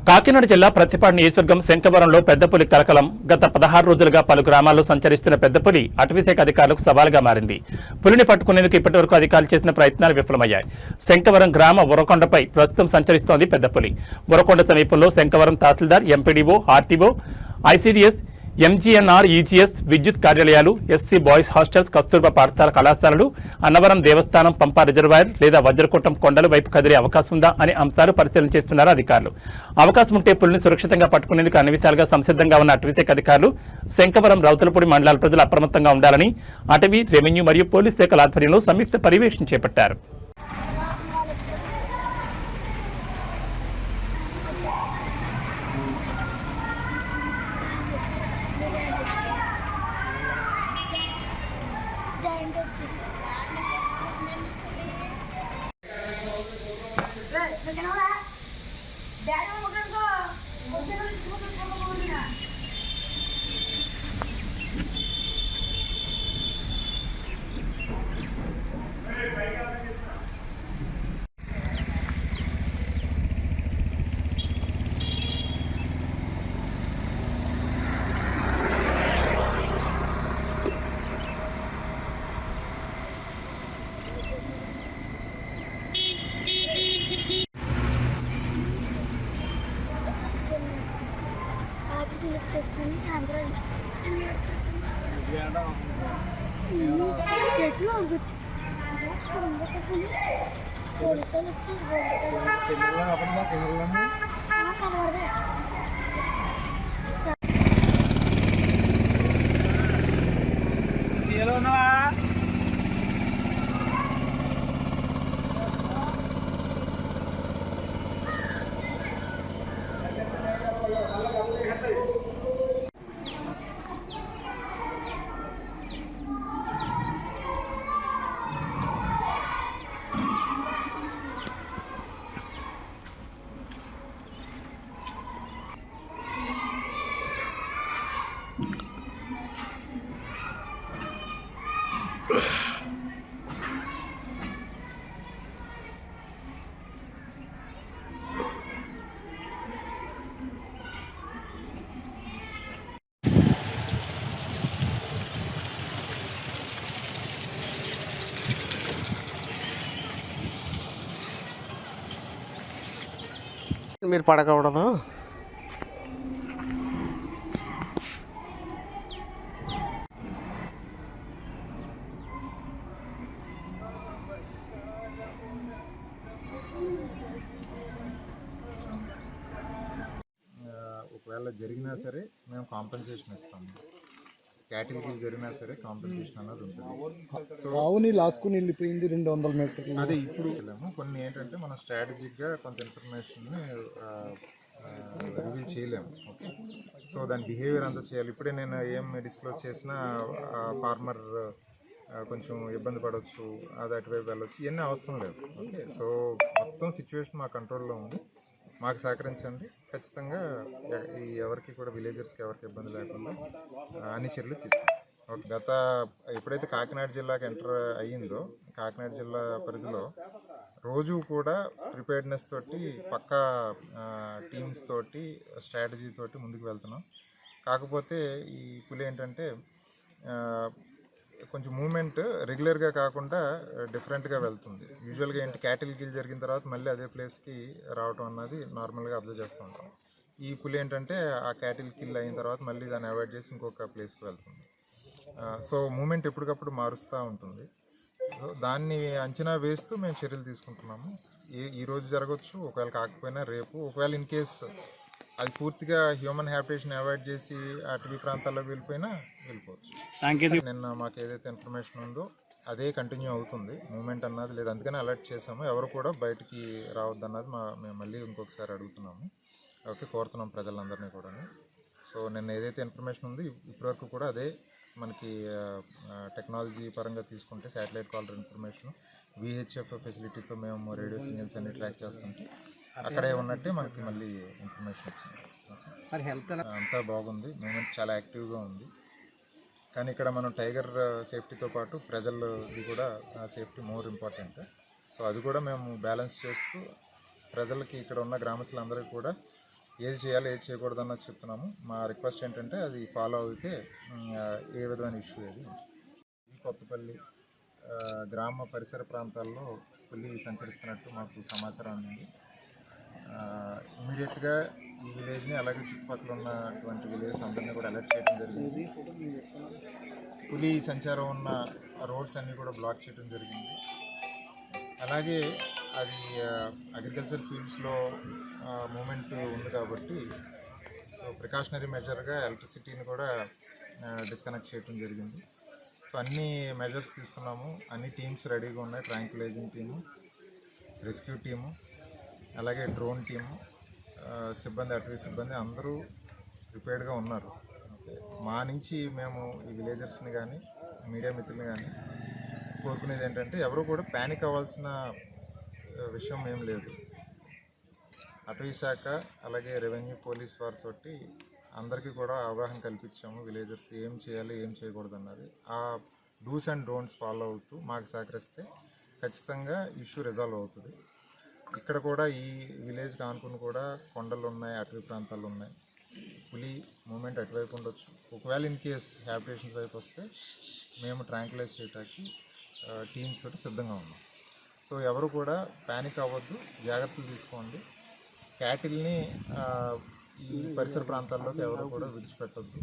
కాకినాడ జిల్లా ప్రతిపాడు నియోజకవర్గం శంకవరంలో పెద్దపులి కలకలం. గత 16 రోజులుగా పలు గ్రామాల్లో సంచరిస్తున్న పెద్దపులి అటవీశాఖ అధికారులకు సవాలుగా మారింది. పులిని పట్టుకునేందుకు ఇప్పటివరకు అధికారులు చేసిన ప్రయత్నాలు విఫలమయ్యాయి. శంకవరం గ్రామ ఉరకొండపై ప్రస్తుతం సంచరిస్తోంది పెద్దపులి. ఉరకొండ సమీపంలో శంకవరం తహసీల్దార్, MPDO, RTO, ICDS, MGNR, EGS, విద్యుత్ కార్యాలయాలు, ఎస్సీ బాయ్స్ హాస్టల్స్, కస్తూర్బా పాఠశాల కళాశాలలు, అన్నవరం దేవస్థానం, పంపా రిజర్వాయర్ లేదా వజ్రకోటం కొండల వైపు కదిలే అవకాశం ఉందా అనే అంశాలు పరిశీలన చేస్తున్నారు అధికారులు. అవకాశం ఉంటే పులిని సురక్షితంగా పట్టుకునేందుకు అన్ని విధాలుగా సంసిద్ధంగా ఉన్న అటవీశాఖ అధికారులు శంకవరం, రౌతులపూడి మండలాల ప్రజలు అప్రమత్తంగా ఉండాలని అటవీ, రెవెన్యూ మరియు పోలీస్ శాఖల ఆధ్వర్యంలో సంయుక్త పర్యవేక్షణ చేపట్టారు. మీరు పడకూడదు. ఒకవేళ జరిగినా సరే మేము కాంపెన్సేషన్ ఇస్తాము. క్యాటిల్కి జరిగినా సరే కాంపెన్సేషన్ అన్నది ఉంటుంది. సో ఆవుని లాక్కుని వెళ్ళిపోయింది 200 మీటర్లు. అదే ఇప్పుడు కొన్ని ఏంటంటే మనం స్ట్రాటజిక్గా కొంత ఇన్ఫర్మేషన్ని రివీల్ చేయలేము. ఓకే, సో దాని బిహేవియర్ అంతా చేయాలి. ఇప్పుడే నేను ఏం డిస్క్లోజ్ చేసినా ఫార్మర్ కొంచెం ఇబ్బంది పడవచ్చు, అది అటువైపు వెళ్ళవచ్చు, ఇవన్నీ అవసరం లేదు. ఓకే, సో మొత్తం సిచ్యువేషన్ మా కంట్రోల్లో ఉంది. మాకు సహకరించండి. ఖచ్చితంగా ఎవరికి కూడా విలేజర్స్కి ఎవరికి ఇబ్బంది లేకుండా అన్ని చర్యలు తీసుకుంటాం. ఓకే, ఎప్పుడైతే కాకినాడ జిల్లాకి ఎంటర్ అయ్యిందో, కాకినాడ జిల్లా పరిధిలో రోజు కూడా ప్రిపేర్డ్నెస్ తోటి, పక్కా టీమ్స్ తోటి, స్ట్రాటజీ తోటి ముందుకు వెళ్తున్నాం. కాకపోతే ఈ పులి ఏంటంటే కొంచెం మూమెంట్ రెగ్యులర్గా కాకుండా డిఫరెంట్గా వెళ్తుంది. యూజువల్గా ఏంటి, క్యాటిల్ కిల్ జరిగిన తర్వాత మళ్ళీ అదే ప్లేస్కి రావటం అన్నది నార్మల్గా అబ్జర్వ్ చేస్తూ ఉంటాం. ఈ పులి ఏంటంటే ఆ క్యాటిల్ కిల్ అయిన తర్వాత మళ్ళీ దాన్ని అవాయిడ్ చేసి ఇంకొక ప్లేస్కి వెళ్తుంది. సో మూమెంట్ ఎప్పటికప్పుడు మారుస్తూ ఉంటుంది. సో దాన్ని అంచనా వేస్తూ మేము చర్యలు తీసుకుంటున్నాము. ఈరోజు జరగవచ్చు, ఒకవేళ కాకపోయినా రేపు, ఒకవేళ ఇన్ కేస్ అది పూర్తిగా హ్యూమన్ హ్యాబిటేషన్ అవాయిడ్ చేసి అటవీ ప్రాంతాల్లోకి వెళ్ళిపోవచ్చు. నిన్న మాకు ఏదైతే ఇన్ఫర్మేషన్ ఉందో అదే కంటిన్యూ అవుతుంది. మూమెంట్ అన్నది లేదు, అందుకని అలర్ట్ చేసాము. ఎవరు కూడా బయటికి రావద్దు అన్నది మేము మళ్ళీ ఇంకొకసారి అడుగుతున్నాము. ఓకే, కోరుతున్నాం ప్రజలందరినీ కూడా. సో నిన్న ఏదైతే ఇన్ఫర్మేషన్ ఉంది ఇప్పటివరకు కూడా అదే మనకి టెక్నాలజీ పరంగా తీసుకుంటే శాటిలైట్ కాలర్ ఇన్ఫర్మేషన్, విహెచ్ఎఫ్ ఫెసిలిటీతో మేము రేడియో సిగ్నల్స్ అన్ని ట్రాక్ చేస్తుంటే అక్కడే ఉన్నట్టే మనకి మళ్ళీ ఇన్ఫర్మేషన్ వచ్చింది. హెల్త్ అంతా బాగుంది, మూమెంట్ చాలా యాక్టివ్గా ఉంది. కానీ ఇక్కడ మనం టైగర్ సేఫ్టీతో పాటు ప్రజలది కూడా సేఫ్టీ మోర్ ఇంపార్టెంట్. సో అది కూడా మేము బ్యాలెన్స్ చేస్తూ ప్రజలకి, ఇక్కడ ఉన్న గ్రామస్తులందరికీ కూడా ఏది చేయాలి ఏది చేయకూడదు అన్నది చెప్తున్నాము. మా రిక్వెస్ట్ ఏంటంటే అది ఫాలో అయితే ఏ విధమైన ఇష్యూ ఏది. ఈ కొత్తపల్లి గ్రామ పరిసర ప్రాంతాల్లో పులి సంచరిస్తున్నట్టు మాకు సమాచారం అందింది. ఇమీడియట్గా ఈ విలేజ్ని అలాగే చుట్టుపక్కల ఉన్నటువంటి విలేజ్ అందరినీ కూడా అలర్ట్ చేయడం జరిగింది. పులి సంచారం ఉన్న రోడ్స్ అన్నీ కూడా బ్లాక్ చేయడం జరిగింది. అలాగే అది అగ్రికల్చర్ ఫీల్డ్స్లో మూమెంట్ ఉంది కాబట్టి సో ప్రికాషనరీ మెజర్గా ఎలక్ట్రిసిటీని కూడా డిస్కనెక్ట్ చేయడం జరిగింది. సో అన్ని మెజర్స్ తీసుకున్నాము. అన్ని టీమ్స్ రెడీగా ఉన్నాయి. ట్రాంక్యులైజింగ్ టీము, రెస్క్యూ టీము, అలాగే డ్రోన్ టీము, సిబ్బంది, అటవీ సిబ్బంది అందరూ ప్రిపేర్డ్గా ఉన్నారు. ఓకే, మా నుంచి మేము ఈ విలేజర్స్ని కానీ మీడియా మిత్రులు కానీ కోరుకునేది ఏంటంటే ఎవరు కూడా ప్యానిక్ అవ్వాల్సిన విషయం ఏం లేదు. అటవీ శాఖ అలాగే రెవెన్యూ పోలీస్ వారితో అందరికీ కూడా అవగాహన కల్పించాము. విలేజర్స్ ఏం చేయాలి ఏం చేయకూడదు అన్నది ఆ డూస్ అండ్ డోంట్స్ ఫాలో అవుతూ మాకు సహకరిస్తే ఖచ్చితంగా ఇష్యూ రిజాల్వ్ అవుతుంది. ఇక్కడ కూడా ఈ విలేజ్ కానుకుని కూడా కొండలు ఉన్నాయి, అటవీ ప్రాంతాలు ఉన్నాయి. పులి మూమెంట్ అటువైపు ఉండొచ్చు. ఒకవేళ ఇన్ కేస్ హ్యాబిటేషన్స్ వైపు వస్తే మేము ట్రాంక్యులైజ్ చేయడానికి టీమ్స్ తోటి సిద్ధంగా ఉన్నాం. సో ఎవరు కూడా ప్యానిక్ అవ్వద్దు, జాగ్రత్తలు తీసుకోండి. క్యాటిల్ని ఈ పరిసర ప్రాంతాల్లోకి ఎవరు కూడా విడిచిపెట్టొద్దు.